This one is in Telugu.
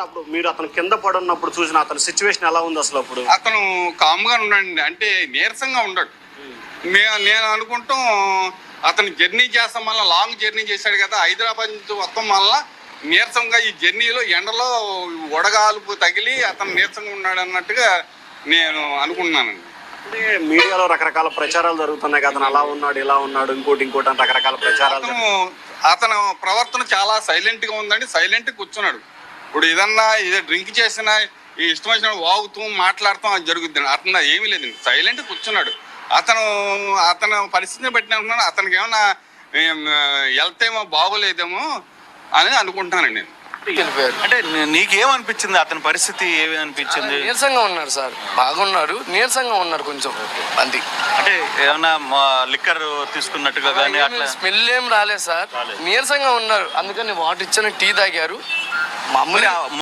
అప్పుడు మీరు అతను కింద పడున్నప్పుడు చూసిన అతని సిచ్యువేషన్ ఎలా ఉంది అసలు? అప్పుడు అతను కామ్గా ఉన్నాడు, అంటే నీరసంగా ఉన్నాడు. నేను అనుకుంటాం అతను జర్నీ చేస్తాం వల్ల, లాంగ్ జర్నీ చేశాడు కదా, హైదరాబాద్ నుంచి మొత్తం వల్ల నీరసంగా ఈ జర్నీలో ఎండలో వడగాలుపు తగిలి అతను నీరసంగా ఉన్నాడు అన్నట్టుగా నేను అనుకుంటున్నానండి. మీడియాలో రకరకాల ప్రచారాలు జరుగుతున్నాయి కదా, అతను అలా ఉన్నాడు ఇలా ఉన్నాడు ఇంకోటి అని రకరకాల ప్రచారాలు. అతను ప్రవర్తన చాలా సైలెంట్ గా ఉందండి. సైలెంట్ కూర్చున్నాడు. ఇప్పుడు ఏదన్నా డ్రింక్ చేసినా ఈ ఇష్టం వచ్చిన వాగుతూ మాట్లాడతాం అది జరుగుతుంది. అతను ఏమీ లేదండి, సైలెంట్ కూర్చున్నాడు. అతను పరిస్థితిని బట్టి అనుకున్నాను, అతనికి ఏమన్నా వెళ్తేమో బాగోలేదేమో అని అనుకుంటున్నానండి నేను. అంటే నీకేమనిపించింది? అతని పరిస్థితి ఏమి అనిపించింది? నీరసంగా ఉన్నారు సార్, బాగున్నారు, నీరసంగా ఉన్నారు కొంచెం అంది. అంటే ఏమన్నా లిక్కర్ తీసుకున్నట్టుగా కానీ అట్లా స్మెల్ ఏం రాలేదు సార్, నీరసంగా ఉన్నారు. అందుకని వాటర్ ఇచ్చిన టీ తాగారు మామూలు.